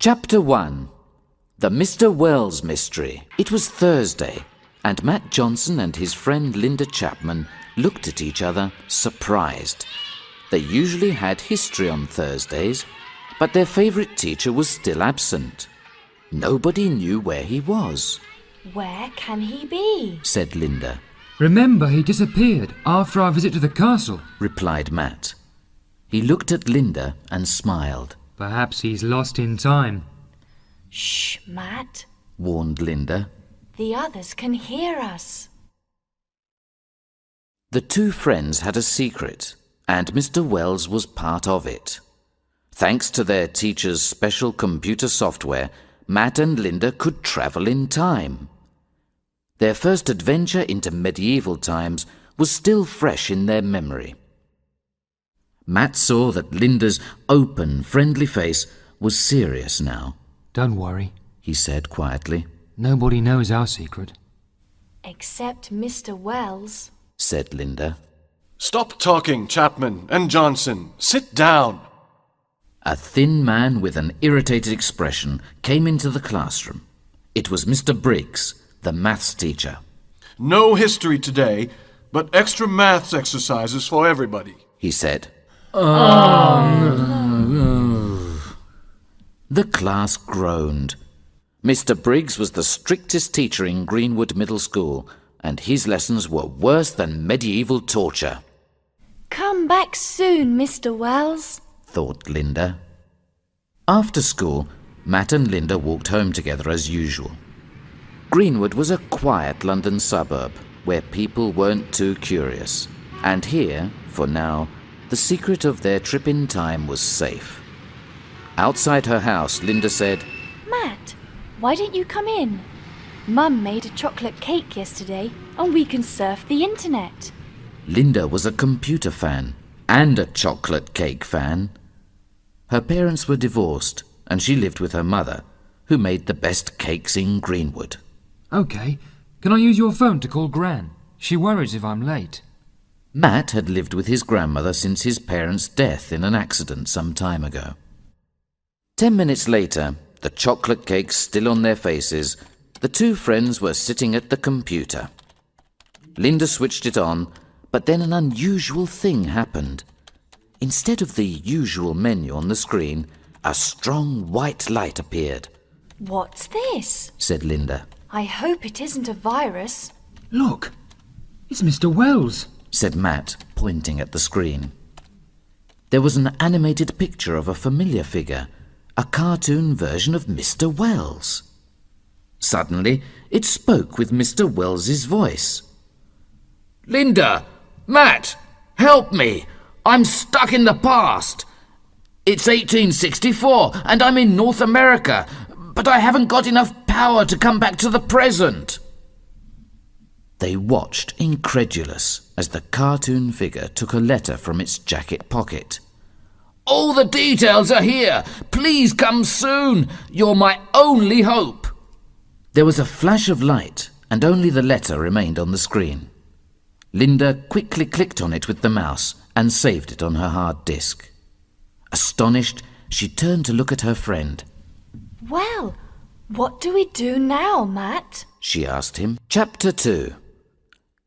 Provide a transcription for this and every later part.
Chapter 1. The Mr. Wells Mystery. It was Thursday, and Matt Johnson and his friend Linda Chapman looked at each other, surprised. They usually had history on Thursdays, but their favourite teacher was still absent. Nobody knew where he was. "Where can he be?" said Linda. "Remember, he disappeared after our visit to the castle," replied Matt. He looked at Linda and smiled. "Perhaps he's lost in time." "Shh, Matt. warned Linda. The others can hear us." The two friends had a secret, and Mr. Wells was part of it. Thanks to their teacher's special computer software, Matt and Linda could travel in time. Their first adventure into medieval times was still fresh in their memory. Matt saw that Linda's open, friendly face was serious now. "Don't worry," he said quietly. "Nobody knows our secret." "Except Mr. Wells," said Linda. Stop talking, Chapman and Johnson. Sit down. A thin man with an irritated expression came into the classroom. It was Mr. Briggs, the maths teacher. No history today, but extra maths exercises for everybody, he said. The class groaned. Mr. Briggs was the strictest teacher in Greenwood Middle School, and his lessons were worse than medieval torture. "Come back soon, Mr. Wells," thought Linda. After school, Matt and Linda walked home together as usual. Greenwood was a quiet London suburb where people weren't too curious, and here, for now, the secret of their trip in time was safe. Outside her house, Linda said, "Matt, why don't you come in? Mum made a chocolate cake yesterday and we can surf the internet." Linda was a computer fan and a chocolate cake fan. Her parents were divorced and she lived with her mother, who made the best cakes in Greenwood. "OK, can I use your phone to call Gran? She worries if I'm late." Matt had lived with his grandmother since his parents' death in an accident some time ago. 10 minutes later, the chocolate cakes still on their faces, the two friends were sitting at the computer. Linda switched it on, but then an unusual thing happened. Instead of the usual menu on the screen, a strong white light appeared. "What's this?" said Linda. "I hope it isn't a virus." "Look, it's Mr. Wells," said Matt, pointing at the screen. There was an animated picture of a familiar figure, a cartoon version of Mr. Wells. Suddenly, it spoke with Mr. Wells's voice. "Linda! Matt! Help me! I'm stuck in the past! It's 1864 and I'm in North America, but I haven't got enough power to come back to the present." They watched, incredulous, as the cartoon figure took a letter from its jacket pocket. "All the details are here! Please come soon! You're my only hope!" There was a flash of light, and only the letter remained on the screen. Linda quickly clicked on it with the mouse and saved it on her hard disk. Astonished, she turned to look at her friend. "Well, what do we do now, Matt?" she asked him. Chapter 2.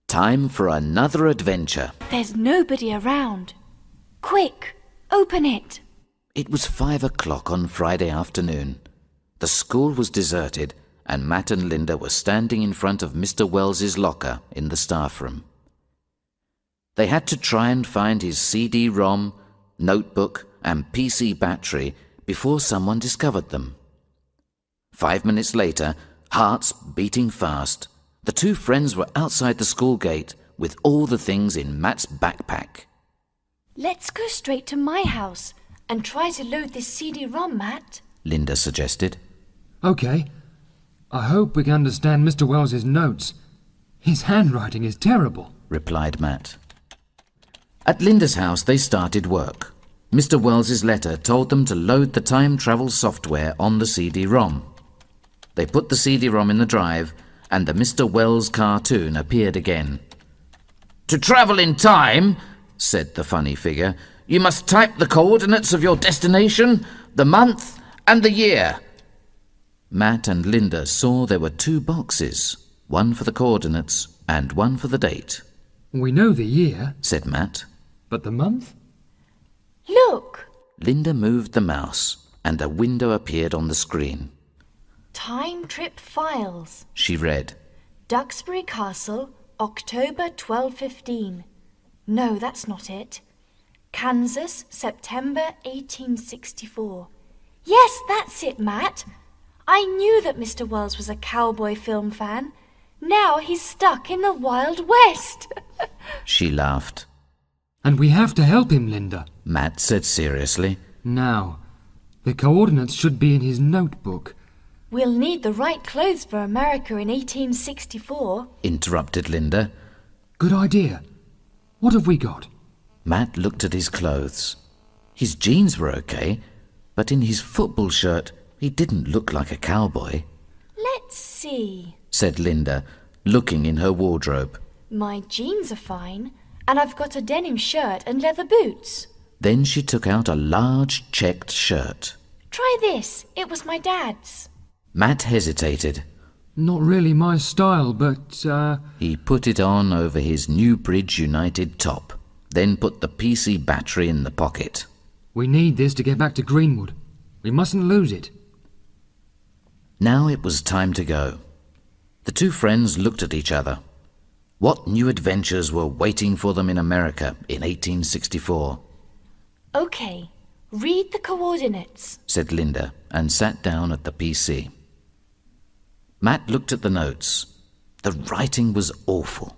Time for another adventure. "There's nobody around. Quick, open it." It was 5 o'clock on Friday afternoon. The school was deserted, and Matt and Linda were standing in front of Mr. Wells's locker in the staff room. They had to try and find his CD-ROM, notebook, and PC battery before someone discovered them. 5 minutes later, hearts beating fast, the two friends were outside the school gate with all the things in Matt's backpack. "Let's go straight to my house and try to load this CD-ROM, Matt," Linda suggested. "OK. I hope we can understand Mr. Wells's notes. His handwriting is terrible," replied Matt. At Linda's house they started work. Mr. Wells's letter told them to load the time travel software on the CD-ROM. They put the CD-ROM in the drive, and the Mr. Wells cartoon appeared again. "To travel in time," said the funny figure, "you must type the coordinates of your destination, the month, and the year. Matt and Linda saw there were 2 boxes, one for the coordinates and one for the date. We know the year, Said Matt. but the month? Look! Linda moved the mouse and a window appeared on the screen. Time trip files. She read. Duxbury Castle, October 1215. No, that's not it. Kansas, September 1864. Yes, that's it, Matt. I knew that Mr. Wells was a cowboy film fan. Now he's stuck in the Wild West. She laughed. And we have to help him, Linda. Matt said seriously. Now, the coordinates should be in his notebook. We'll need the right clothes for America in 1864. Interrupted Linda. Good idea. What have we got? Matt looked at his clothes. His jeans were okay, but in his football shirt he didn't look like a cowboy. Let's see. Said Linda, looking in her wardrobe. My jeans are fine, and I've got a denim shirt and leather boots. Then she took out a large checked shirt. Try this. It was my dad's. Matt hesitated. Not really my style, but, He put it on over his Newbridge United top, then put the PC battery in the pocket. we need this to get back to Greenwood. We mustn't lose it. Now it was time to go. The 2 friends looked at each other. What new adventures were waiting for them in America in 1864? Okay, read the coordinates. Said Linda, and sat down at the PC. Matt looked at the notes. The writing was awful.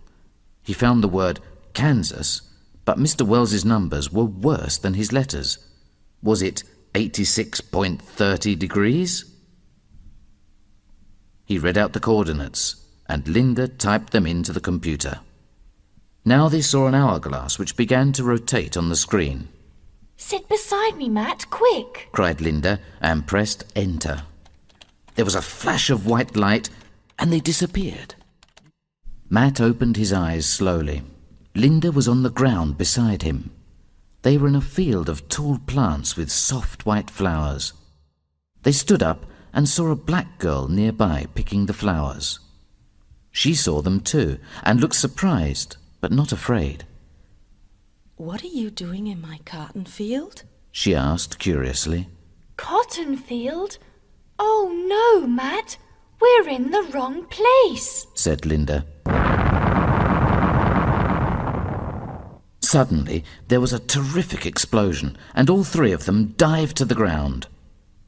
He found the word Kansas, but Mr. Wells's numbers were worse than his letters. Was it 86.30 degrees? He read out the coordinates, and Linda typed them into the computer. Now they saw an hourglass which began to rotate on the screen. Sit beside me, Matt, quick. Cried Linda, and pressed enter. There was a flash of white light, and they disappeared. Matt opened his eyes slowly. Linda was on the ground beside him. They were in a field of tall plants with soft white flowers. They stood up and saw a black girl nearby picking the flowers. She saw them too, and looked surprised, but not afraid. What are you doing in my cotton field? She asked curiously. Cotton field? Oh no, Matt. We're in the wrong place. Said Linda. Suddenly, there was a terrific explosion, and all 3 of them dived to the ground.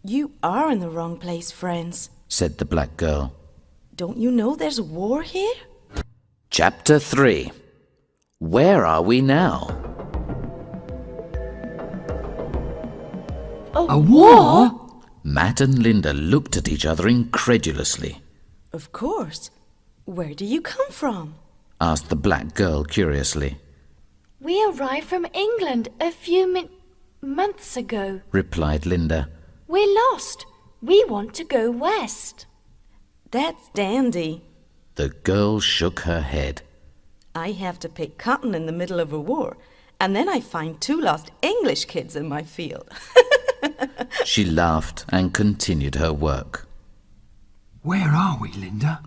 You are in the wrong place, friends. Said the black girl. Don't you know there's war here? Chapter 3. Where are we now? A war? Matt and Linda looked at each other incredulously. Of course. Where do you come from? Asked the black girl curiously. We arrived from England a few months ago. Replied Linda. We're lost. We want to go west. That's dandy. The girl shook her head. I have to pick cotton in the middle of a war, and then I find 2 lost English kids in my field. She laughed and continued her work. Where are we, Linda?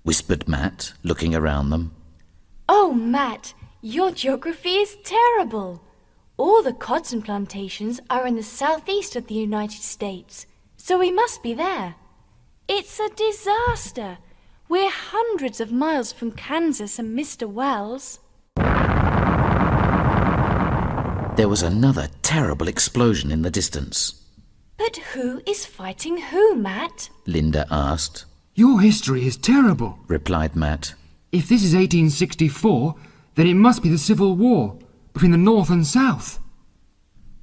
Whispered Matt, looking around them. Oh, Matt, your geography is terrible. All the cotton plantations are in the southeast of the United States, so we must be there. It's a disaster. We're hundreds of miles from Kansas and Mr. Wells. There was another terrible explosion in the distance. But who is fighting who, Matt? Linda asked. Your history is terrible. Replied Matt. If this is 1864, then it must be the Civil War between the North and South.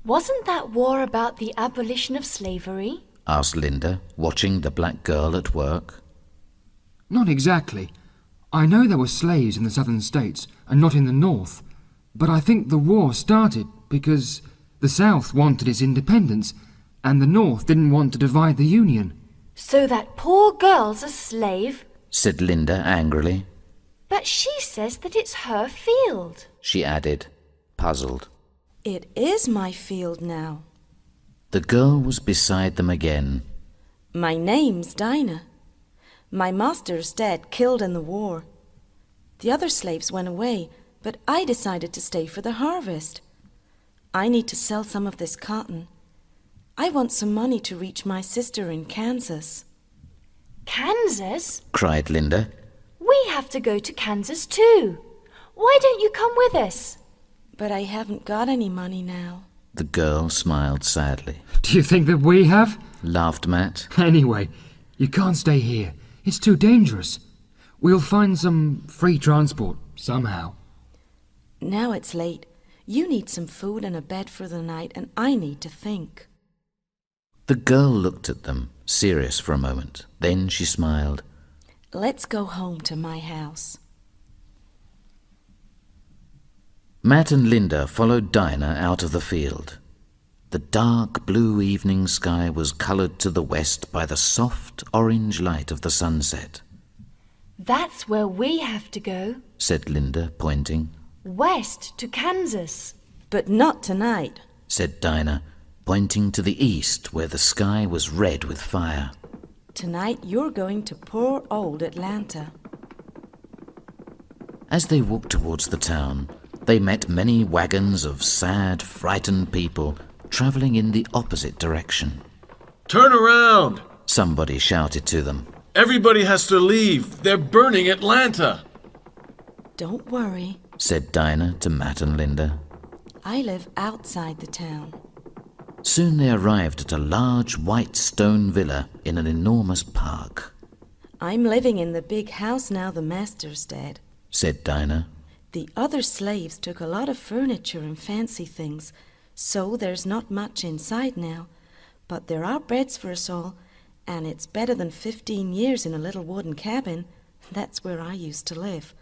Wasn't that war about the abolition of slavery? Asked Linda, watching the black girl at work. Not exactly. I know there were slaves in the southern states and not in the north, but I think the war started because the South wanted its independence and the North didn't want to divide the Union. So that poor girl's a slave? Said Linda angrily. But she says that it's her field. She added, puzzled. It is my field now. The girl was beside them again. My name's Dinah. My master's dead, killed in the war. The other slaves went away, but I decided to stay for the harvest. I need to sell some of this cotton. I want some money to reach my sister in Kansas. Kansas? cried Linda. We have to go to Kansas too. Why don't you come with us? But I haven't got any money now. The girl smiled sadly. Do you think that we have? Laughed Matt. Anyway, you can't stay here. It's too dangerous. We'll find some free transport, somehow. Now it's late. You need some food and a bed for the night, and I need to think. The girl looked at them, serious for a moment. Then she smiled. Let's go home to my house. Matt and Linda followed Dinah out of the field. The dark blue evening sky was coloured to the west by the soft orange light of the sunset. That's where we have to go. Said Linda, pointing. West to Kansas. But not tonight. Said Dinah, pointing to the east where the sky was red with fire. Tonight you're going to poor old Atlanta. As they walked towards the town, they met many wagons of sad, frightened people travelling in the opposite direction. Turn around! Somebody shouted to them. Everybody has to leave. They're burning Atlanta. Don't worry. Said Dinah to Matt and Linda. I live outside the town. Soon they arrived at a large white stone villa in an enormous park. I'm living in the big house now the master's dead. Said Dinah. The other slaves took a lot of furniture and fancy things, so there's not much inside now. But there are beds for us all, and it's better than 15 years in a little wooden cabin. That's where I used to live.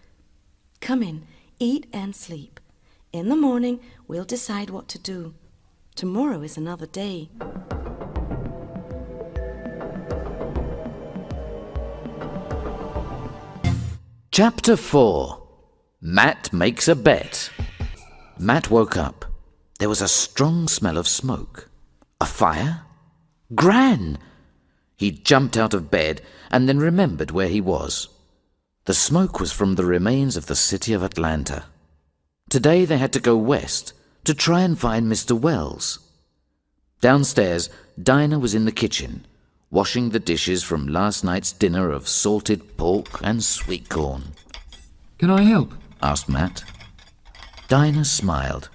Come in, eat and sleep. In the morning, we'll decide what to do. Tomorrow is another day. Chapter 4. Matt makes a bet. Matt woke up. There was a strong smell of smoke. A fire? Gran! He jumped out of bed and then remembered where he was. The smoke was from the remains of the city of Atlanta. Today they had to go west to try and find Mr. Wells. Downstairs, Dinah was in the kitchen, washing the dishes from last night's dinner of salted pork and sweet corn. Can I help? Asked Matt. Dinah smiled.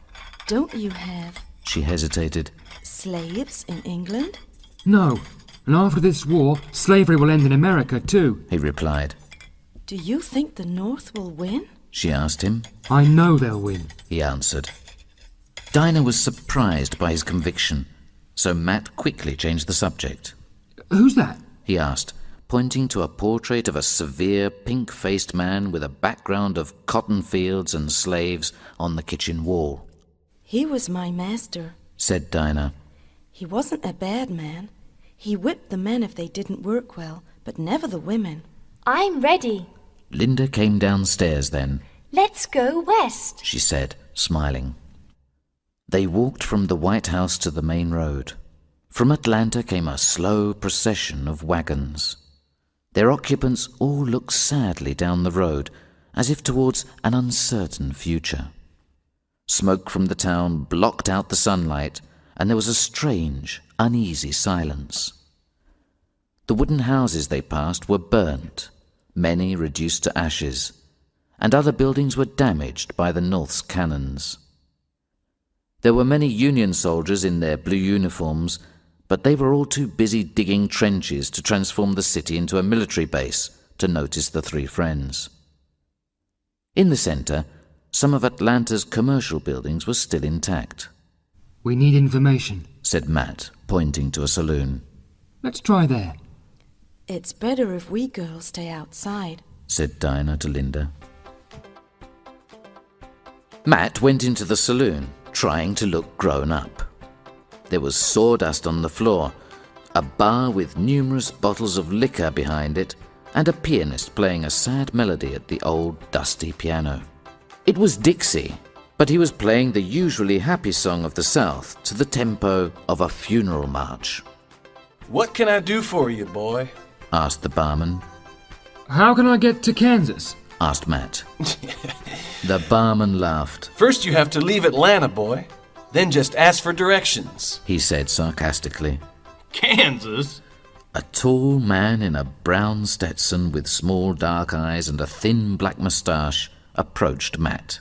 Don't you have She hesitated. slaves in England? No. And after this war, slavery will end in America too. He replied. Do you think the North will win? She asked him. I know they'll win. He answered. Dinah was surprised by his conviction, so Matt quickly changed the subject. Who's that? He asked, pointing to a portrait of a severe, pink-faced man with a background of cotton fields and slaves on the kitchen wall. He was my master. Said Dinah. He wasn't a bad man. He whipped the men if they didn't work well, but never the women. I'm ready. Linda came downstairs then. Let's go west. She said, smiling. They walked from the White House to the main road. From Atlanta came a slow procession of wagons. Their occupants all looked sadly down the road, as if towards an uncertain future. Smoke from the town blocked out the sunlight, and there was a strange, uneasy silence. The wooden houses they passed were burnt, many reduced to ashes, and other buildings were damaged by the North's cannons. There were many Union soldiers in their blue uniforms, but they were all too busy digging trenches to transform the city into a military base to notice the three friends. In the centre, some of Atlanta's commercial buildings were still intact. We need information. Said Matt, pointing to a saloon. Let's try there. It's better if we girls stay outside. Said Dinah to Linda. Matt went into the saloon, trying to look grown up. There was sawdust on the floor, a bar with numerous bottles of liquor behind it, and a pianist playing a sad melody at the old, dusty piano. It was Dixie, but he was playing the usually happy song of the South to the tempo of a funeral march. What can I do for you, boy? asked the barman. How can I get to Kansas? Asked Matt. The barman laughed. First you have to leave Atlanta, boy. Then just ask for directions. He said sarcastically. Kansas? A tall man in a brown Stetson with small dark eyes and a thin black moustache approached Matt.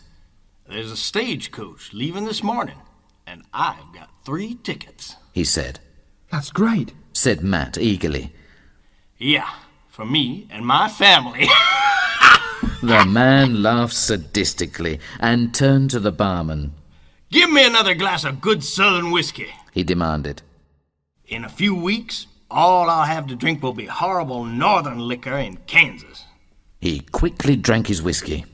There's a stagecoach leaving this morning, and I've got 3 tickets. He said. That's great. Said Matt eagerly. Yeah, for me and my family. The man laughed sadistically and turned to the barman. Give me another glass of good southern whiskey. He demanded. In a few weeks, all I'll have to drink will be horrible northern liquor in Kansas. He quickly drank his whiskey.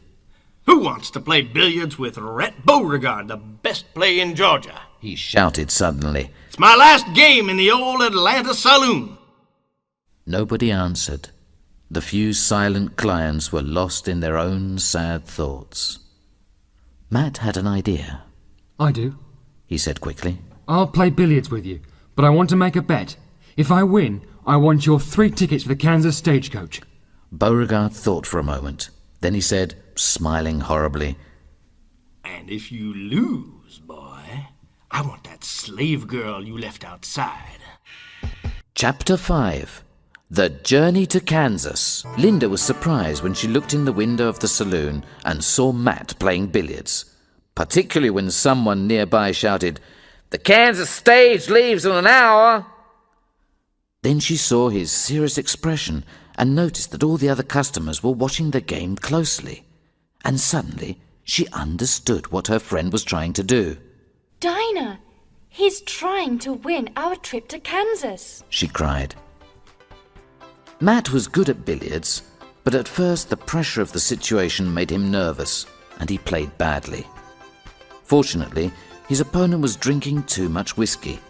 Who wants to play billiards with Rhett Beauregard, the best play in Georgia? He shouted suddenly. It's my last game in the old Atlanta saloon. Nobody answered. The few silent clients were lost in their own sad thoughts. Matt had an idea. I do. He said quickly. I'll play billiards with you, but I want to make a bet. If I win, I want your 3 tickets for the Kansas stagecoach. Beauregard thought for a moment. Then he said, smiling horribly, And if you lose, boy, I want that slave girl you left outside. Chapter 5. The Journey to Kansas. Linda was surprised when she looked in the window of the saloon and saw Matt playing billiards, particularly when someone nearby shouted, "The Kansas stage leaves in an hour!" Then she saw his serious expression and noticed that all the other customers were watching the game closely. And suddenly she understood what her friend was trying to do. Dinah, he's trying to win our trip to Kansas. She cried. Matt was good at billiards, but at first the pressure of the situation made him nervous, and he played badly. Fortunately, his opponent was drinking too much whiskey,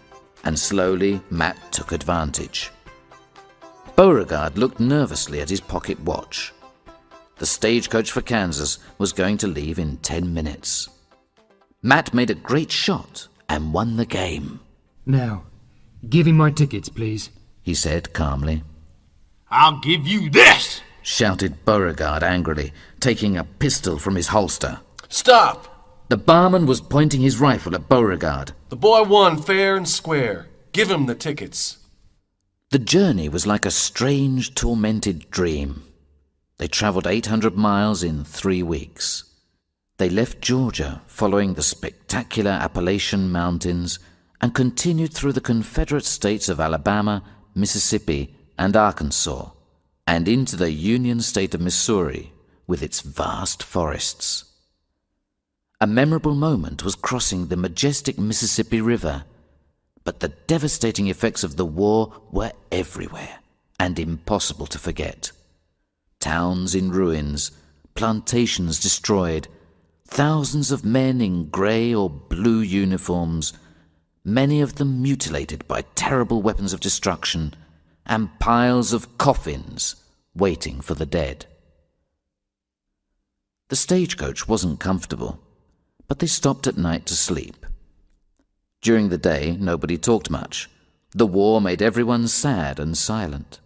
and slowly Matt took advantage. Beauregard looked nervously at his pocket watch. The stagecoach for Kansas was going to leave in 10 minutes. Matt made a great shot and won the game. Now, give him my tickets, please. He said calmly. I'll give you this! Shouted Beauregard angrily, taking a pistol from his holster. Stop! The barman was pointing his rifle at Beauregard. The boy won fair and square. Give him the tickets. The journey was like a strange, tormented dream. They traveled 800 miles in 3 weeks. They left Georgia, following the spectacular Appalachian Mountains, and continued through the Confederate states of Alabama, Mississippi, and Arkansas, and into the Union state of Missouri with its vast forests. A memorable moment was crossing the majestic Mississippi River, but the devastating effects of the war were everywhere and impossible to forget. Towns in ruins, plantations destroyed, thousands of men in grey or blue uniforms, many of them mutilated by terrible weapons of destruction, and piles of coffins waiting for the dead. The stagecoach wasn't comfortable, but they stopped at night to sleep. During the day, nobody talked much. The war made everyone sad and silent.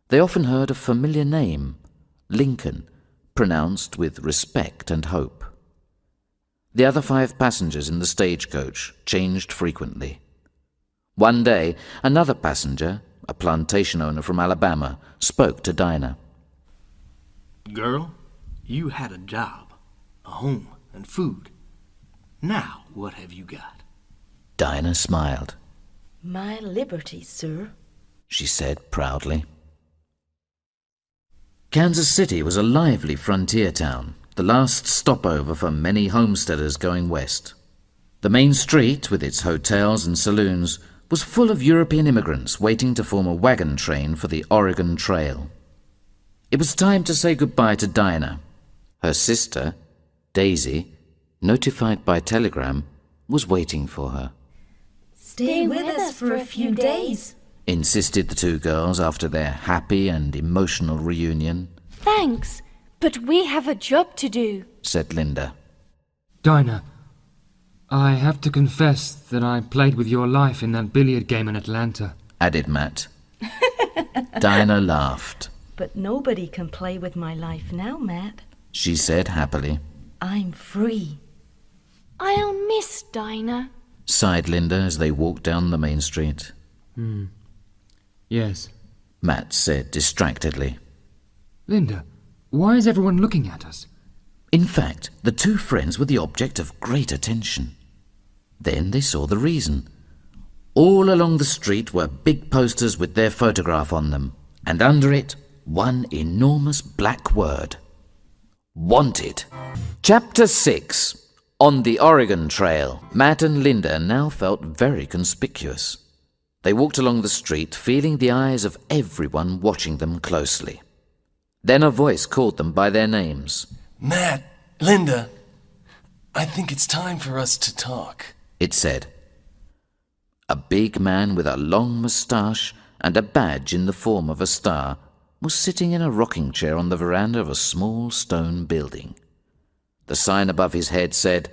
They often heard a familiar name, Lincoln, pronounced with respect and hope. The other 5 passengers in the stagecoach changed frequently. One day, another passenger, a plantation owner from Alabama, spoke to Dinah. Girl, you had a job, a home, and food. Now what have you got? Dinah smiled. My liberty, sir. She said proudly. Kansas City was a lively frontier town, the last stopover for many homesteaders going west. The main street, with its hotels and saloons, was full of European immigrants waiting to form a wagon train for the Oregon Trail. It was time to say goodbye to Dinah. Her sister, Daisy, notified by telegram, was waiting for her. Stay with us for a few days, insisted the 2 girls after their happy and emotional reunion. Thanks, but we have a job to do, said Linda. Dinah, I have to confess that I played with your life in that billiard game in Atlanta. added Matt. Dinah laughed. But nobody can play with my life now, Matt. She said happily. I'm free. I'll miss Dinah. Sighed Linda as they walked down the main street. Yes. Matt said distractedly. Linda, why is everyone looking at us? In fact, the two friends were the object of great attention. Then they saw the reason. All along the street were big posters with their photograph on them, and under it, one enormous black word. Wanted. Chapter 6. On the Oregon Trail. Matt and Linda now felt very conspicuous. They walked along the street, feeling the eyes of everyone watching them closely. Then a voice called them by their names. Matt, Linda, I think it's time for us to talk. It said. A big man with a long moustache and a badge in the form of a star was sitting in a rocking chair on the veranda of a small stone building. The sign above his head said,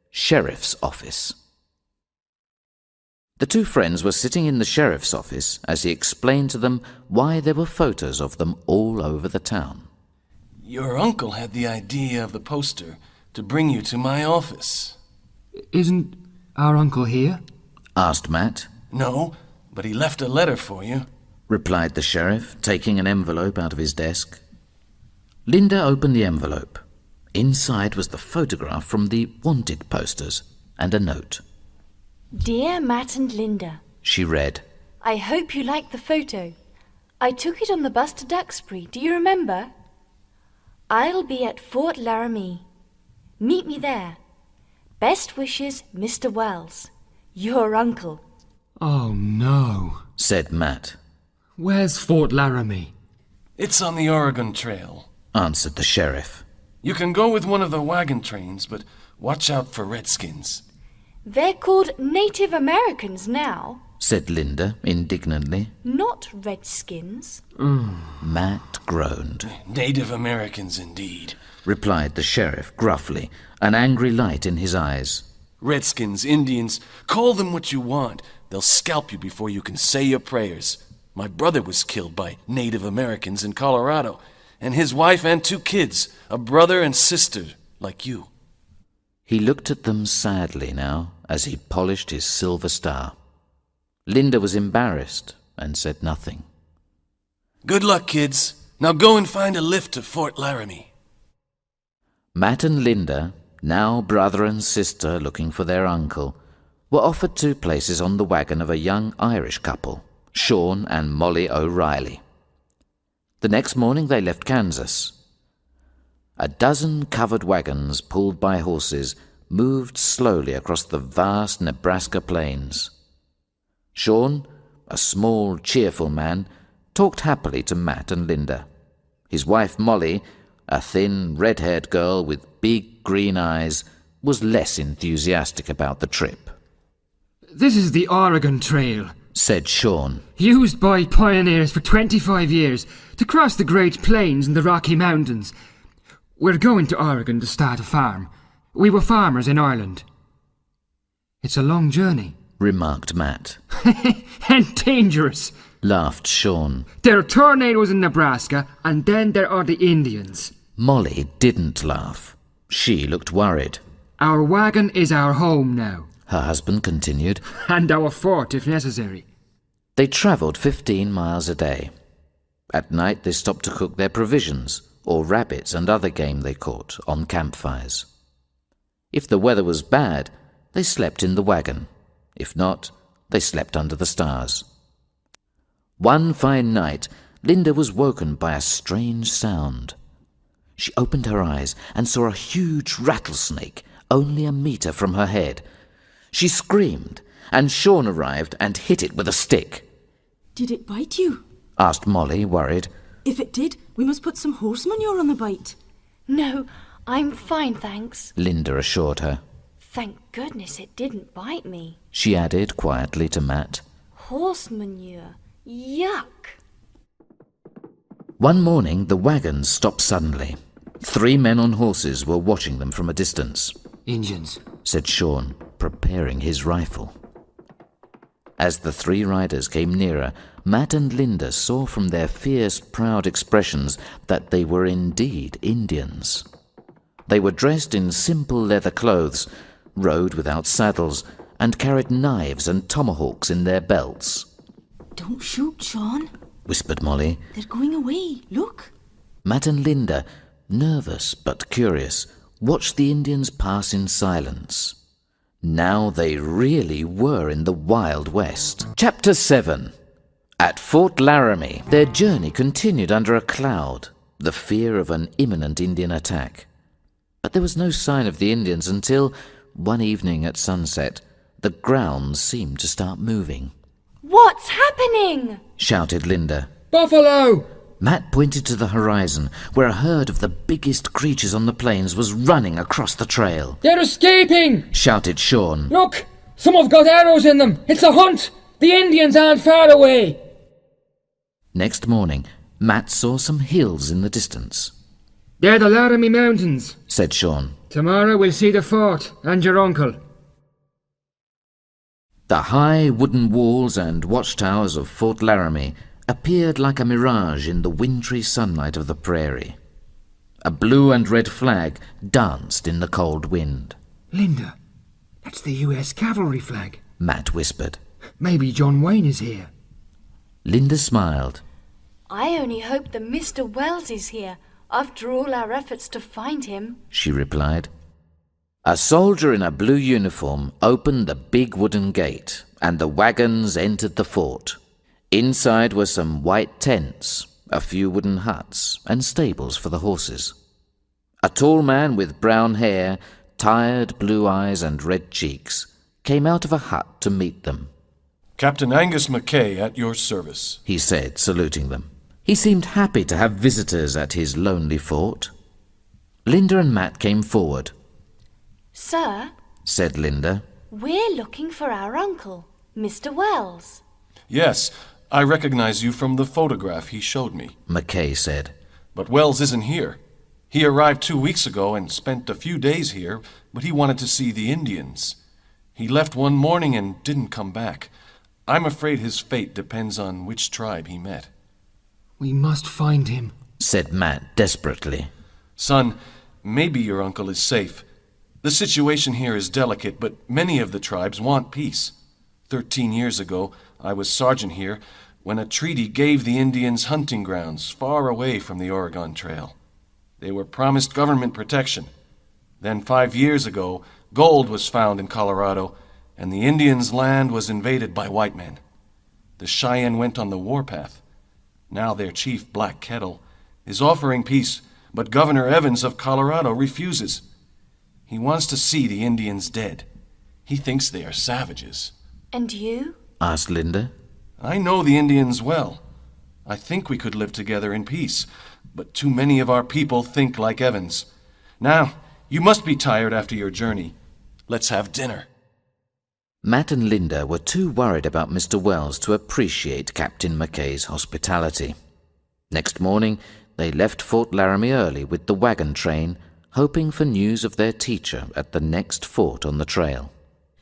Sheriff's Office. The two friends were sitting in the sheriff's office as he explained to them why there were photos of them all over the town. Your uncle had the idea of the poster to bring you to my office. Isn't our uncle here? Asked Matt. No, but he left a letter for you. Replied the sheriff, taking an envelope out of his desk. Linda opened the envelope. Inside was the photograph from the wanted posters and a note. Dear Matt and Linda, She read. I hope you like the photo. I took it on the bus to Duxbury, do you remember? I'll be at Fort Laramie. Meet me there. Best wishes, Mr. Wells, your uncle. Oh no, Said Matt. Where's Fort Laramie? It's on the Oregon Trail. Answered the sheriff. You can go with one of the wagon trains, but watch out for redskins. They're called Native Americans now, Said Linda indignantly. not Redskins. Matt groaned. Native Americans indeed. Replied the sheriff gruffly, an angry light in his eyes. Redskins, Indians, call them what you want. They'll scalp you before you can say your prayers. My brother was killed by Native Americans in Colorado, and his wife and 2 kids, a brother and sister, like you. He looked at them sadly now as he polished his silver star. Linda was embarrassed and said nothing. Good luck, kids. Now go and find a lift to Fort Laramie. Matt and Linda, now brother and sister looking for their uncle, were offered 2 places on the wagon of a young Irish couple, Sean and Molly O'Reilly. The next morning they left Kansas. A dozen covered wagons pulled by horses moved slowly across the vast Nebraska plains. Sean, a small, cheerful man, talked happily to Matt and Linda. His wife Molly, a thin, red-haired girl with big green eyes, was less enthusiastic about the trip. This is the Oregon Trail, Said Sean. used by pioneers for 25 years to cross the Great Plains and the Rocky Mountains. We're going to Oregon to start a farm. We were farmers in Ireland. It's a long journey. Remarked Matt. And dangerous. Laughed Sean. There are tornadoes in Nebraska, and then there are the Indians. Molly didn't laugh. She looked worried. Our wagon is our home now, Her husband continued. and our fort if necessary. They travelled 15 miles a day. At night they stopped to cook their provisions, or rabbits and other game they caught, on campfires. If the weather was bad, they slept in the wagon. If not, they slept under the stars. One fine night, Linda was woken by a strange sound. She opened her eyes and saw a huge rattlesnake only a metre from her head. She screamed, and Sean arrived and hit it with a stick. Did it bite you? Asked Molly, worried. If it did, we must put some horse manure on the bite. No, I'm fine, thanks. Linda assured her. Thank goodness it didn't bite me. She added quietly to Matt. Horse manure. Yuck. One morning the wagons stopped suddenly. 3 men on horses were watching them from a distance. Indians. Said Sean, preparing his rifle. As the three riders came nearer, Matt and Linda saw from their fierce, proud expressions that they were indeed Indians. They were dressed in simple leather clothes, rode without saddles, and carried knives and tomahawks in their belts. Don't shoot, Sean. Whispered Molly. They're going away. Look. Matt and Linda, nervous but curious, watched the Indians pass in silence. Now they really were in the Wild West. Chapter 7. At Fort Laramie, their journey continued under a cloud, the fear of an imminent Indian attack. But there was no sign of the Indians until, one evening at sunset, the ground seemed to start moving. What's happening? Shouted Linda. Buffalo! Matt pointed to the horizon, where a herd of the biggest creatures on the plains was running across the trail. They're escaping! Shouted Sean. Look! Some have got arrows in them! It's a hunt! The Indians aren't far away! Next morning, Matt saw some hills in the distance. They're the Laramie Mountains, said Sean. Tomorrow we'll see the fort and your uncle. The high wooden walls and watchtowers of Fort Laramie appeared like a mirage in the wintry sunlight of the prairie. A blue and red flag danced in the cold wind. Linda, that's the US cavalry flag, Matt whispered. Maybe John Wayne is here. Linda smiled. I only hope that Mr. Wells is here, after all our efforts to find him, she replied. A soldier in a blue uniform opened the big wooden gate, and the wagons entered the fort. Inside were some white tents, a few wooden huts, and stables for the horses. A tall man with brown hair, tired blue eyes and red cheeks, came out of a hut to meet them. Captain Angus McKay at your service, he said, saluting them. He seemed happy to have visitors at his lonely fort. Linda and Matt came forward. Sir, said Linda, we're looking for our uncle, Mr. Wells. Yes, I recognize you from the photograph he showed me, McKay said. But Wells isn't here. He arrived 2 weeks ago and spent a few days here, but he wanted to see the Indians. He left one morning and didn't come back. I'm afraid his fate depends on which tribe he met. We must find him, said Matt desperately. Son, maybe your uncle is safe. The situation here is delicate, but many of the tribes want peace. 13 years ago, I was sergeant here when a treaty gave the Indians hunting grounds far away from the Oregon Trail. They were promised government protection. Then 5 years ago, gold was found in Colorado, and the Indians' land was invaded by white men. The Cheyenne went on the warpath. Now their chief, Black Kettle, is offering peace, but Governor Evans of Colorado refuses. He wants to see the Indians dead. He thinks they are savages. And you? Asked Linda. I know the Indians well. I think we could live together in peace, but too many of our people think like Evans. Now, you must be tired after your journey. Let's have dinner. Matt and Linda were too worried about Mr. Wells to appreciate Captain McKay's hospitality. Next morning, they left Fort Laramie early with the wagon train, hoping for news of their teacher at the next fort on the trail.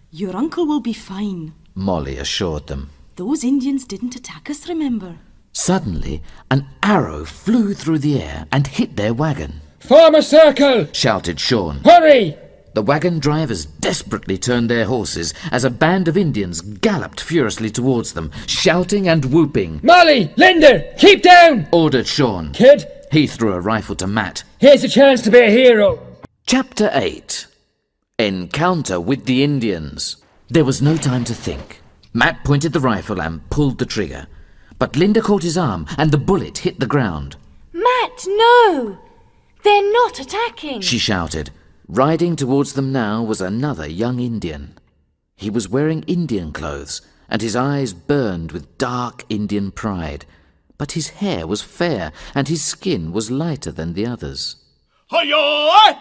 Your uncle will be fine, Molly assured them. Those Indians didn't attack us, remember? Suddenly, an arrow flew through the air and hit their wagon. Form a circle! Shouted Sean. Hurry! The wagon drivers desperately turned their horses as a band of Indians galloped furiously towards them, shouting and whooping. Molly! Linda! Keep down! Ordered Sean. Kid! He threw a rifle to Matt. Here's a chance to be a hero. Chapter 8. Encounter with the Indians. There was no time to think. Matt pointed the rifle and pulled the trigger. But Linda caught his arm and the bullet hit the ground. Matt, no! They're not attacking! She shouted. Riding towards them now was another young Indian. He was wearing Indian clothes, and his eyes burned with dark Indian pride. But his hair was fair, and his skin was lighter than the others. Hi-yo!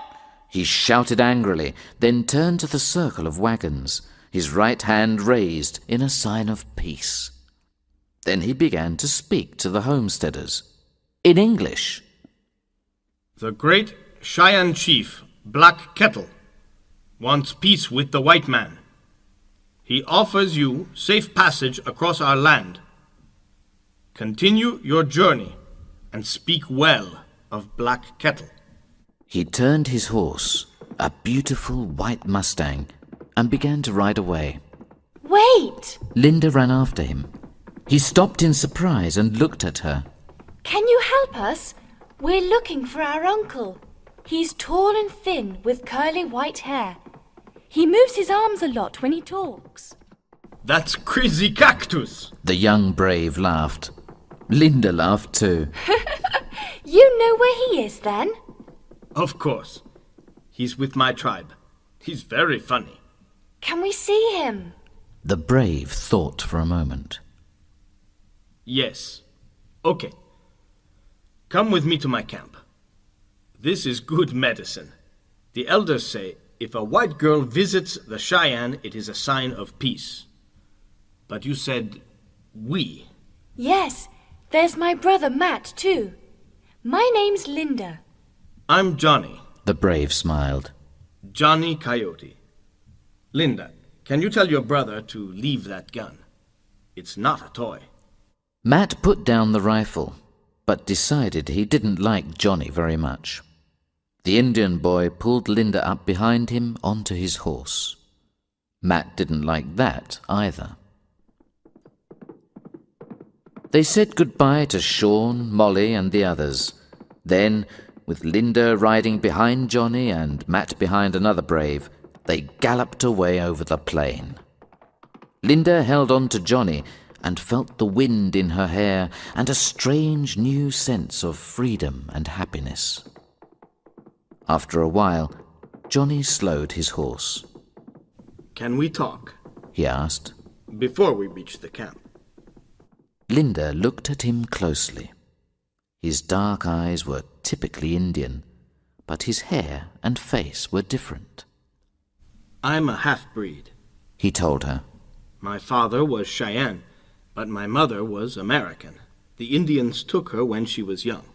He shouted angrily, then turned to the circle of wagons, his right hand raised in a sign of peace. Then he began to speak to the homesteaders. In English. The great Cheyenne chief, Black Kettle, wants peace with the white man. He offers you safe passage across our land. Continue your journey and speak well of Black Kettle. He turned his horse, a beautiful white Mustang, and began to ride away. Wait! Linda ran after him. He stopped in surprise and looked at her. Can you help us? We're looking for our uncle. He's tall and thin with curly white hair. He moves his arms a lot when he talks. That's Crazy Cactus. The young brave laughed. Linda laughed too. You know where he is then? Of course. He's with my tribe. He's very funny. Can we see him? The brave thought for a moment. Yes. Okay. Come with me to my camp. This is good medicine. The elders say if a white girl visits the Cheyenne, it is a sign of peace. But you said we. Yes, there's my brother Matt too. My name's Linda. I'm Johnny. The brave smiled. Johnny Coyote. Linda, can you tell your brother to leave that gun? It's not a toy. Matt put down the rifle, but decided he didn't like Johnny very much. The Indian boy pulled Linda up behind him onto his horse. Matt didn't like that either. They said goodbye to Sean, Molly, and the others. Then, with Linda riding behind Johnny and Matt behind another brave, they galloped away over the plain. Linda held on to Johnny and felt the wind in her hair and a strange new sense of freedom and happiness. After a while, Johnny slowed his horse. Can we talk? He asked. Before we reach the camp. Linda looked at him closely. His dark eyes were typically Indian, but his hair and face were different. I'm a half-breed, he told her. My father was Cheyenne, but my mother was American. The Indians took her when she was young.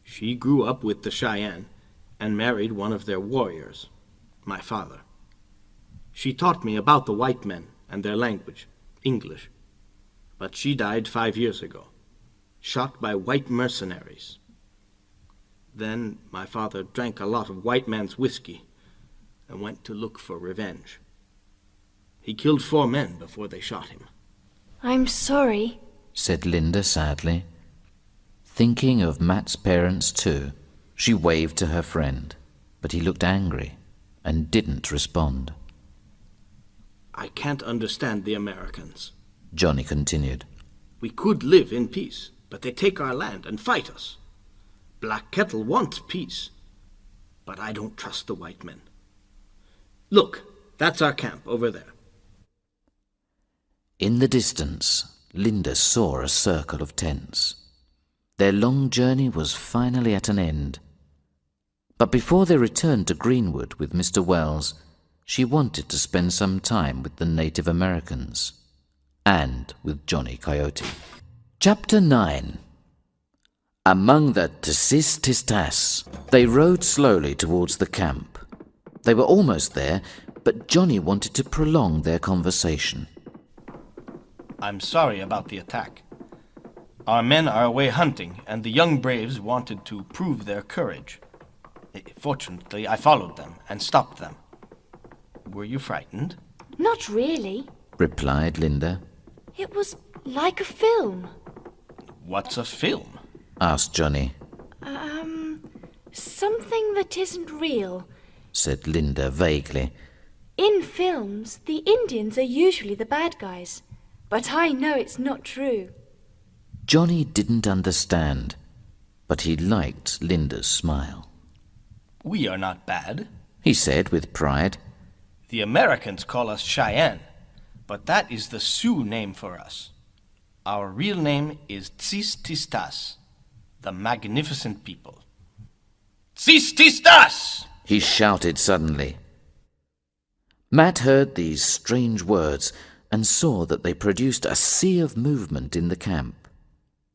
She grew up with the Cheyenne and married one of their warriors, my father. She taught me about the white men and their language, English. But she died 5 years ago, shot by white mercenaries. Then my father drank a lot of white man's whiskey and went to look for revenge. He killed 4 men before they shot him. I'm sorry, said Linda sadly. Thinking of Matt's parents too, she waved to her friend, but he looked angry and didn't respond. I can't understand the Americans, Johnny continued. We could live in peace, but they take our land and fight us. Black Kettle wants peace, but I don't trust the white men. Look, that's our camp over there. In the distance, Linda saw a circle of tents. Their long journey was finally at an end. But before they returned to Greenwood with Mr. Wells, she wanted to spend some time with the Native Americans and with Johnny Coyote. Chapter 9. Among the Tistas, they rode slowly towards the camp. They were almost there, but Johnny wanted to prolong their conversation. I'm sorry about the attack. Our men are away hunting, and the young braves wanted to prove their courage. Fortunately, I followed them and stopped them. Were you frightened? Not really. Replied Linda. It was like a film. What's a film? Asked Johnny. Something that isn't real. Said Linda vaguely. In films, the Indians are usually the bad guys. But I know it's not true. Johnny didn't understand, but he liked Linda's smile. We are not bad, he said with pride. The Americans call us Cheyenne, but that is the Sioux name for us. Our real name is Tistas, the magnificent people. Tistas! He shouted suddenly. Matt heard these strange words and saw that they produced a sea of movement in the camp.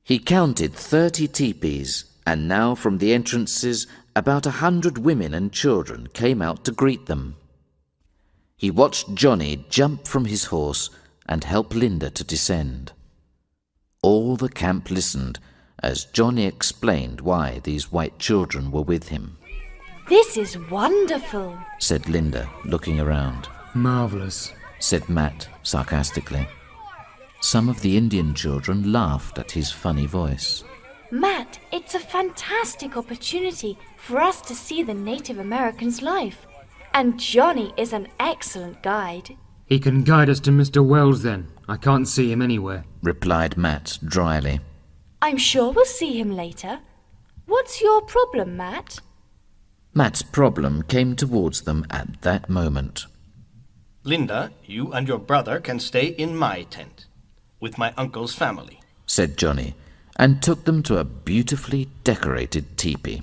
He counted 30 teepees, and now from the entrances about 100 women and children came out to greet them. He watched Johnny jump from his horse and help Linda to descend. All the camp listened as Johnny explained why these white children were with him. This is wonderful, Said Linda, looking around. Marvellous. Said Matt sarcastically. Some of the Indian children laughed at his funny voice. Matt, it's a fantastic opportunity for us to see the Native American's life. And Johnny is an excellent guide. He can guide us to Mr. Wells then. I can't see him anywhere. Replied Matt dryly. I'm sure we'll see him later. What's your problem, Matt? Matt's problem came towards them at that moment. Linda, you and your brother can stay in my tent with my uncle's family, Said Johnny, and took them to a beautifully decorated teepee.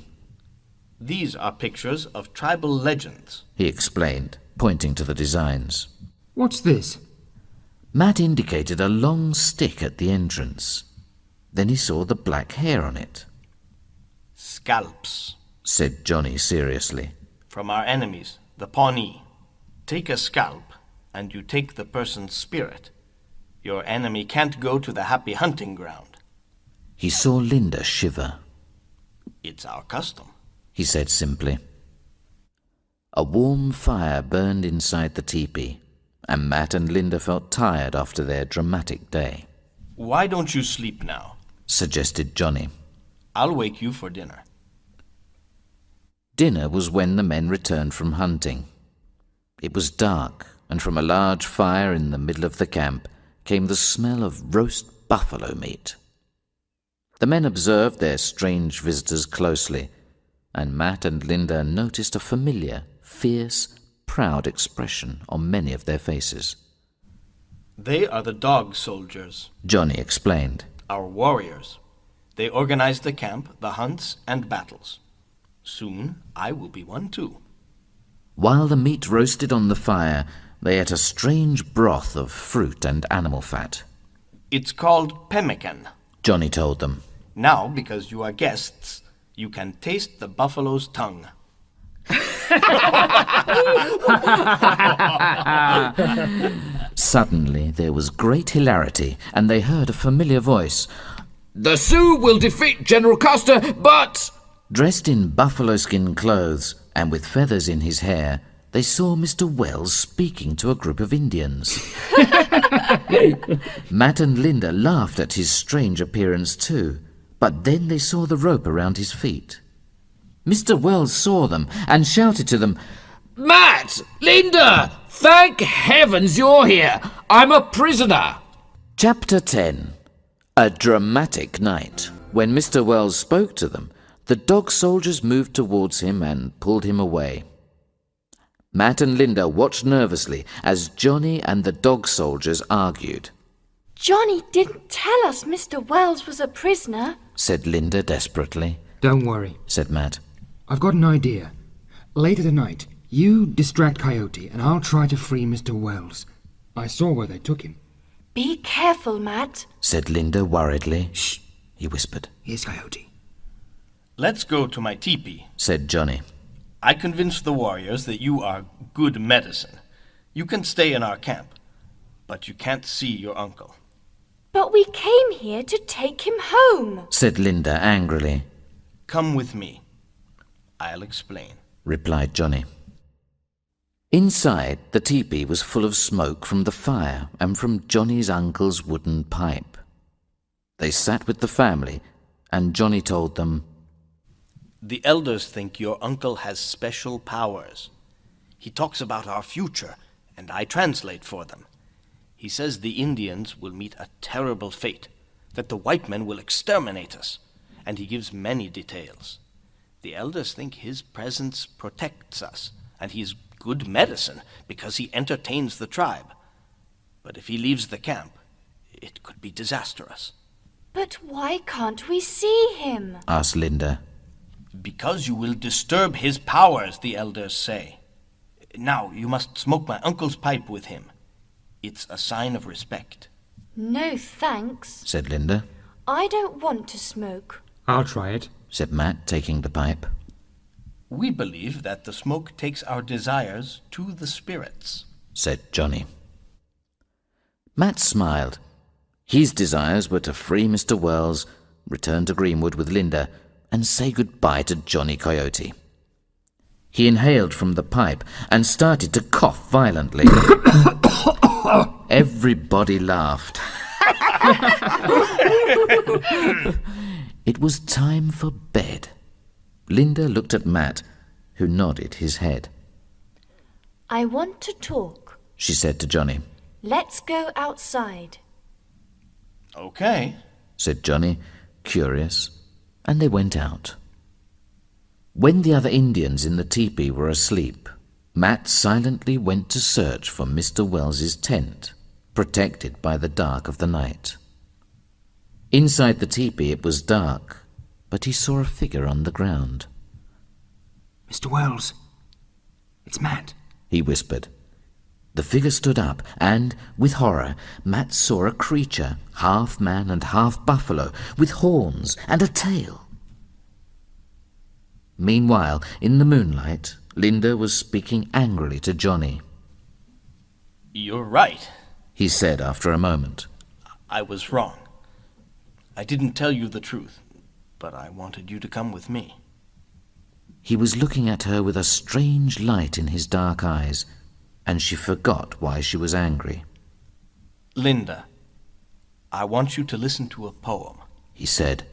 These are pictures of tribal legends. He explained, pointing to the designs. What's this? Matt indicated a long stick at the entrance. Then he saw the black hair on it. Scalps Said Johnny seriously. from our enemies, the Pawnee. Take a scalp, and you take the person's spirit. Your enemy can't go to the happy hunting ground. He saw Linda shiver. It's our custom. He said simply. A warm fire burned inside the teepee, and Matt and Linda felt tired after their dramatic day. Why don't you sleep now? Suggested Johnny. I'll wake you for dinner. Dinner was when the men returned from hunting. It was dark, and from a large fire in the middle of the camp came the smell of roast buffalo meat. The men observed their strange visitors closely, and Matt and Linda noticed a familiar, fierce, proud expression on many of their faces. They are the dog soldiers, Johnny explained. our warriors. They organize the camp, the hunts, and battles. Soon I will be one too. While the meat roasted on the fire, they ate a strange broth of fruit and animal fat. It's called pemmican. Johnny told them. Now, because you are guests, you can taste the buffalo's tongue. Suddenly there was great hilarity, and they heard a familiar voice. "The Sioux will defeat General Custer, but—" Dressed in buffalo skin clothes and with feathers in his hair, they saw Mr. Wells speaking to a group of Indians. Matt and Linda laughed at his strange appearance too, but then they saw the rope around his feet. Mr. Wells saw them and shouted to them, "Matt! Linda! Thank heavens you're here! I'm a prisoner!" Chapter 10. A dramatic night. When Mr. Wells spoke to them, the dog soldiers moved towards him and pulled him away. Matt and Linda watched nervously as Johnny and the dog soldiers argued. Johnny didn't tell us Mr. Wells was a prisoner, Said Linda desperately. Don't worry. Said Matt. I've got an idea. Later tonight, you distract Coyote and I'll try to free Mr. Wells. I saw where they took him. Be careful, Matt. Said Linda worriedly. Shh, he whispered. Here's Coyote. Let's go to my teepee. Said Johnny. I convinced the warriors that you are good medicine. You can stay in our camp, but you can't see your uncle. But we came here to take him home. Said Linda angrily. Come with me. I'll explain. Replied Johnny. Inside, the teepee was full of smoke from the fire and from Johnny's uncle's wooden pipe. They sat with the family, and Johnny told them, The elders think your uncle has special powers. He talks about our future, and I translate for them. He says the Indians will meet a terrible fate, that the white men will exterminate us, and he gives many details. The elders think his presence protects us, and he is good medicine because he entertains the tribe. But if he leaves the camp, it could be disastrous. But why can't we see him? Asked Linda. Because you will disturb his powers, the elders say. Now you must smoke my uncle's pipe with him. It's a sign of respect. No thanks. Said Linda. I don't want to smoke. I'll try it. Said Matt, taking the pipe. We believe that the smoke takes our desires to the spirits. said Johnny. Matt smiled. His desires were to free Mr. Wells, return to Greenwood with Linda, and say goodbye to Johnny Coyote. He inhaled from the pipe and started to cough violently. Everybody laughed. It was time for bed. Linda looked at Matt, who nodded his head. I want to talk. She said to Johnny. Let's go outside. Okay. Said Johnny, curious, and they went out. When the other Indians in the teepee were asleep, Matt silently went to search for Mr. Wells's tent, protected by the dark of the night. Inside the teepee it was dark, but he saw a figure on the ground. Mr. Wells, it's Matt. He whispered. The figure stood up, and, with horror, Matt saw a creature, half man and half buffalo, with horns and a tail. Meanwhile, in the moonlight, Linda was speaking angrily to Johnny. You're right. He said after a moment. I was wrong. I didn't tell you the truth, but I wanted you to come with me. He was looking at her with a strange light in his dark eyes, and she forgot why she was angry. Linda, I want you to listen to a poem, he said,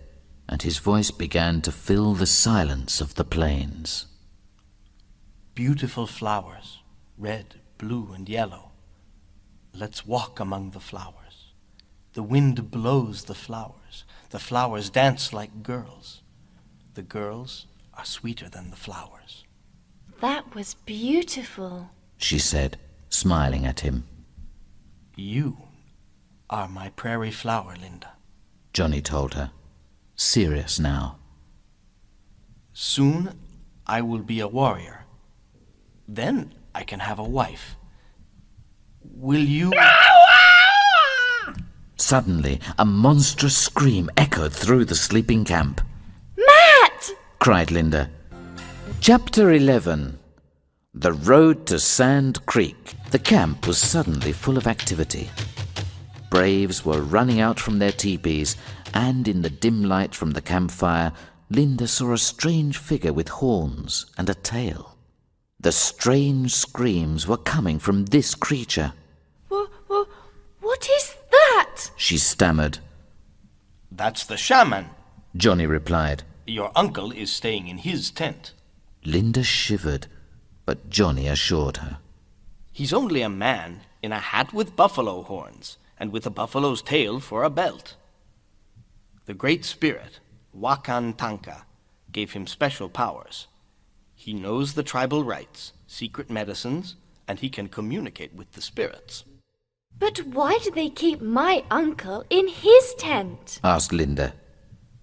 and his voice began to fill the silence of the plains. Beautiful flowers, red, blue, and yellow. Let's walk among the flowers. The wind blows the flowers dance like girls. The girls are sweeter than the flowers. That was beautiful, she said, smiling at him. You are my prairie flower, Linda, Johnny told her, serious now. Soon I will be a warrior. Then I can have a wife. Will you... Suddenly, a monstrous scream echoed through the sleeping camp. Matt! Cried Linda. Chapter 11. The road to Sand Creek. The camp was suddenly full of activity. Braves were running out from their teepees, and in the dim light from the campfire, Linda saw a strange figure with horns and a tail. The strange screams were coming from this creature. What is that? She stammered. That's the shaman, Johnny replied. Your uncle is staying in his tent. Linda shivered, but Johnny assured her. He's only a man in a hat with buffalo horns and with a buffalo's tail for a belt. The Great Spirit, Wakan Tanka, gave him special powers. He knows the tribal rites, secret medicines, and he can communicate with the spirits. But why do they keep my uncle in his tent? Asked Linda.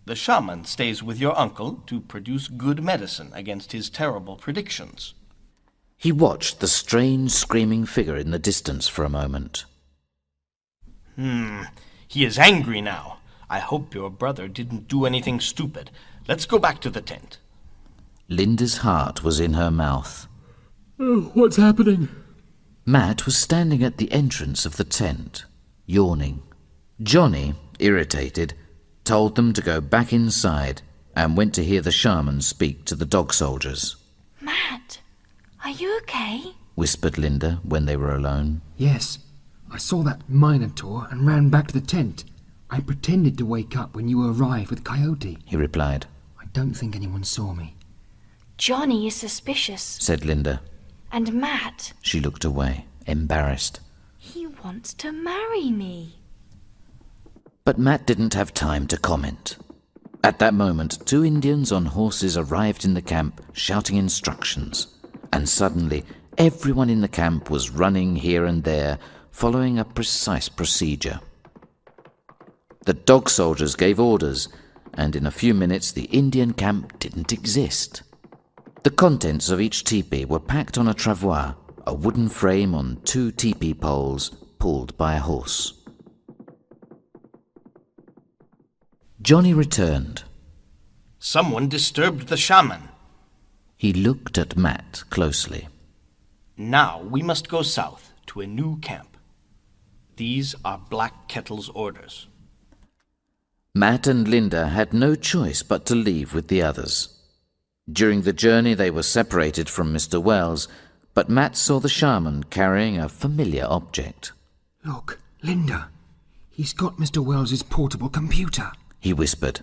The shaman stays with your uncle to produce good medicine against his terrible predictions. He watched the strange screaming figure in the distance for a moment. He is angry now. I hope your brother didn't do anything stupid. Let's go back to the tent. Linda's heart was in her mouth. Oh, what's happening? Matt was standing at the entrance of the tent, yawning. Johnny, irritated, told them to go back inside and went to hear the shaman speak to the dog soldiers. Matt, are you okay? Whispered Linda when they were alone. Yes, I saw that minotaur and ran back to the tent. I pretended to wake up when you arrived with Coyote, He replied. I don't think anyone saw me. Johnny is suspicious. Said Linda. And Matt, She looked away, embarrassed. he wants to marry me. But Matt didn't have time to comment. At that moment, 2 Indians on horses arrived in the camp, shouting instructions. And suddenly, everyone in the camp was running here and there, following a precise procedure. The dog soldiers gave orders, and in a few minutes the Indian camp didn't exist. The contents of each teepee were packed on a travois, a wooden frame on 2 teepee poles pulled by a horse. Johnny returned. Someone disturbed the shaman. He looked at Matt closely. Now we must go south to a new camp. These are Black Kettle's orders. Matt and Linda had no choice but to leave with the others. During the journey they were separated from Mr. Wells, but Matt saw the shaman carrying a familiar object. Look, Linda. He's got Mr. Wells's portable computer, he whispered.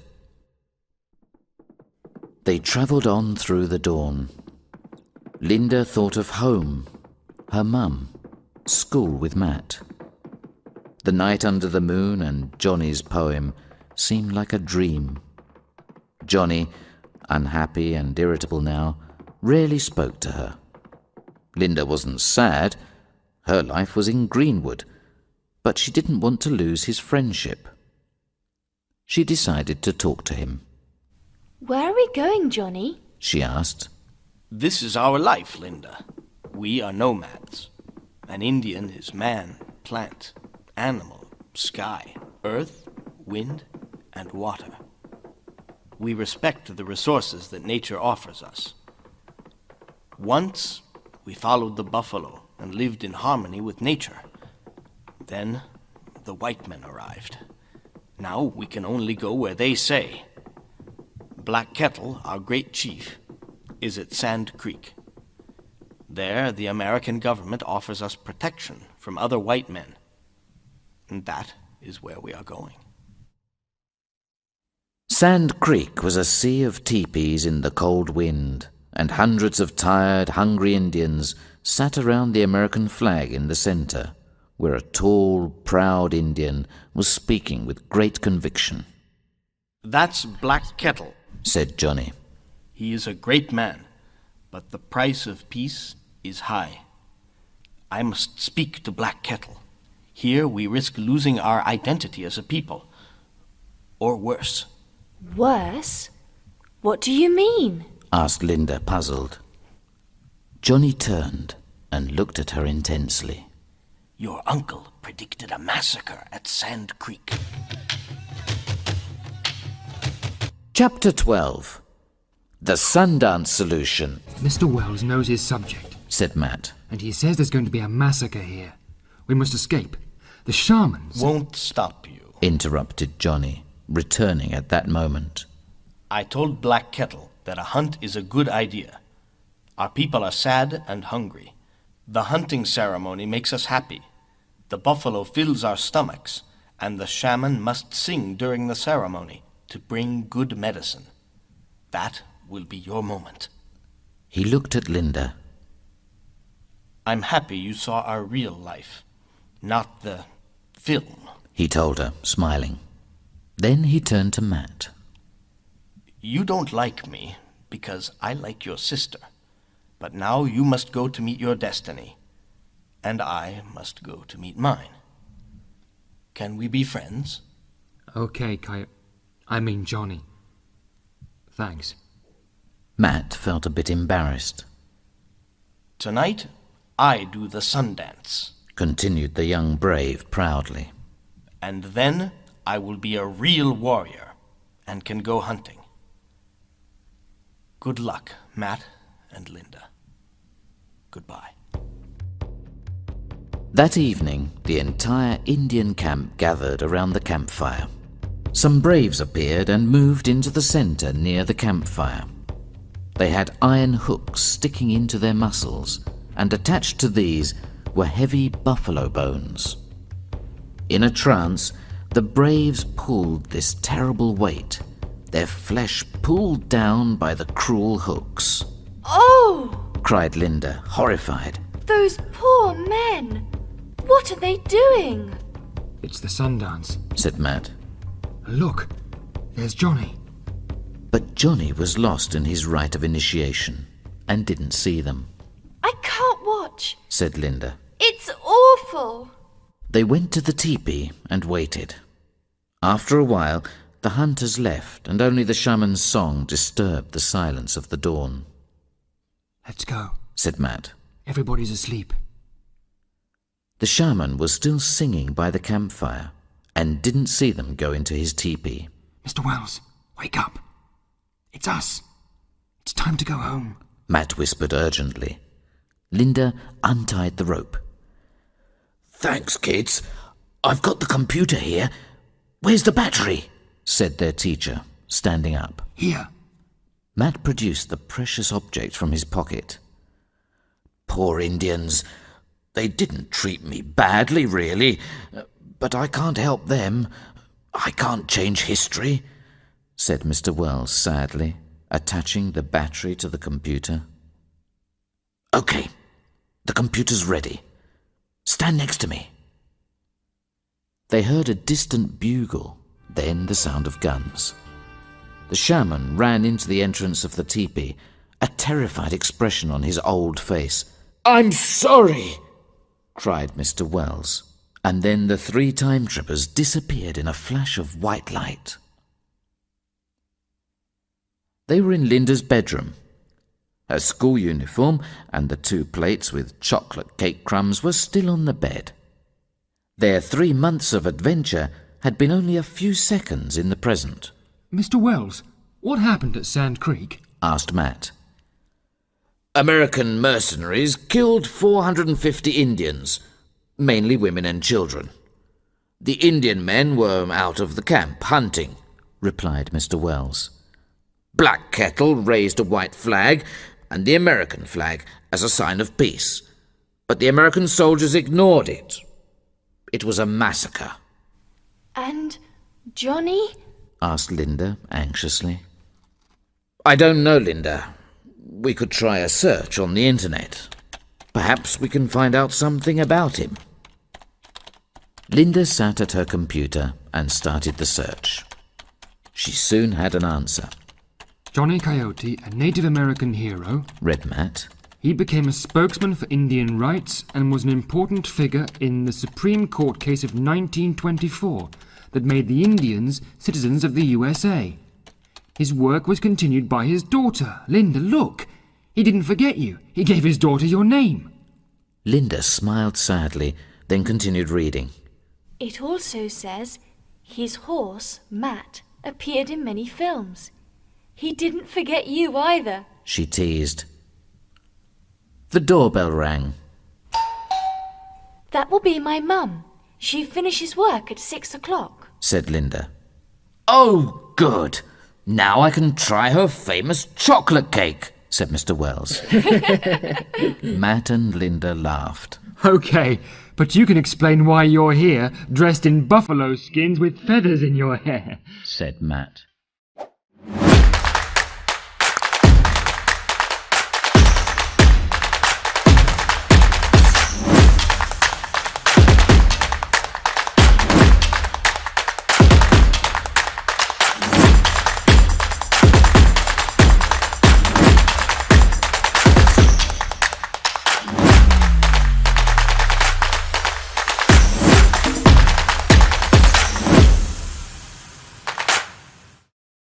They travelled on through the dawn. Linda thought of home, her mum, school with Matt. The night under the moon and Johnny's poem seemed like a dream. Johnny, unhappy and irritable now, rarely spoke to her. Linda wasn't sad. Her life was in Greenwood, but she didn't want to lose his friendship. She decided to talk to him. Where are we going, Johnny? She asked. This is our life, Linda. We are nomads. An Indian is man, plant, animal, sky, earth, wind, and water. We respect the resources that nature offers us. Once, we followed the buffalo and lived in harmony with nature. Then, the white men arrived. Now we can only go where they say. Black Kettle, our great chief, is at Sand Creek. There, the American government offers us protection from other white men. And that is where we are going. Sand Creek was a sea of teepees in the cold wind, and hundreds of tired, hungry Indians sat around the American flag in the center, where a tall, proud Indian was speaking with great conviction. That's Black Kettle, said Johnny. He is a great man, but the price of peace is high. I must speak to Black Kettle. Here we risk losing our identity as a people. Or worse. Worse? What do you mean? Asked Linda, puzzled. Johnny turned and looked at her intensely. Your uncle predicted a massacre at Sand Creek. Chapter 12. The Sundance Solution, Mr. Wells knows his subject, said Matt. and he says there's going to be a massacre here. We must escape. The shamans... Won't stop you. Interrupted Johnny, returning at that moment. I told Black Kettle that a hunt is a good idea. Our people are sad and hungry. The hunting ceremony makes us happy. The buffalo fills our stomachs, and the shaman must sing during the ceremony to bring good medicine. That will be your moment. He looked at Linda. I'm happy you saw our real life, not the film. He told her, smiling. Then he turned to Matt. You don't like me because I like your sister, but now you must go to meet your destiny, and I must go to meet mine. Can we be friends? Okay, Johnny. Thanks. Matt felt a bit embarrassed. Tonight, I do the Sundance, Continued the young brave proudly. and then I will be a real warrior and can go hunting. Good luck, Matt and Linda. Goodbye. That evening, the entire Indian camp gathered around the campfire. Some braves appeared and moved into the center near the campfire. They had iron hooks sticking into their muscles, and attached to these were heavy buffalo bones. In a trance, the braves pulled this terrible weight, their flesh pulled down by the cruel hooks. Oh! Cried Linda, horrified. Those poor men! What are they doing? It's the Sundance. Said Matt. Look, there's Johnny. But Johnny was lost in his rite of initiation and didn't see them, I can't watch. said Linda. It's awful. They went to the teepee and waited. After a while, the hunters left, and only the shaman's song disturbed the silence of the dawn. Let's go. Said Matt. Everybody's asleep. The shaman was still singing by the campfire and didn't see them go into his teepee. Mr. Wells, wake up. It's us. It's time to go home. Matt whispered urgently. Linda untied the rope. Thanks, kids. I've got the computer here. Where's the battery? Said their teacher, standing up. Here. Matt produced the precious object from his pocket. Poor Indians. They didn't treat me badly, really. But I can't help them. I can't change history, said Mr. Wells sadly, attaching the battery to the computer. Okay, the computer's ready. Stand next to me. They heard a distant bugle, then the sound of guns. The shaman ran into the entrance of the tepee, a terrified expression on his old face. I'm sorry, cried Mr. Wells, and then the 3 time trippers disappeared in a flash of white light. They were in Linda's bedroom. Her school uniform and the 2 plates with chocolate cake crumbs were still on the bed. Their 3 months of adventure had been only a few seconds in the present. Mr. Wells, what happened at Sand Creek? Asked Matt. American mercenaries killed 450 Indians, mainly women and children. The Indian men were out of the camp hunting, replied Mr. Wells. Black Kettle raised a white flag and the American flag as a sign of peace, but the American soldiers ignored it. It was a massacre. And Johnny? Asked Linda anxiously. I don't know, Linda. We could try a search on the internet. Perhaps we can find out something about him. Linda sat at her computer and started the search. She soon had an answer. Johnny Coyote, a Native American hero, Read Matt. He became a spokesman for Indian rights and was an important figure in the Supreme Court case of 1924 that made the Indians citizens of the USA. His work was continued by his daughter. Linda, look! He didn't forget you. He gave his daughter your name. Linda smiled sadly, then continued reading. It also says his horse, Matt, appeared in many films. He didn't forget you either, She teased. The doorbell rang. That will be my mum. She finishes work at 6 o'clock. Said Linda. Oh, good. Now I can try her famous chocolate cake, said Mr. Wells. Matt and Linda laughed. Okay, but you can explain why you're here, dressed in buffalo skins with feathers in your hair, Said Matt.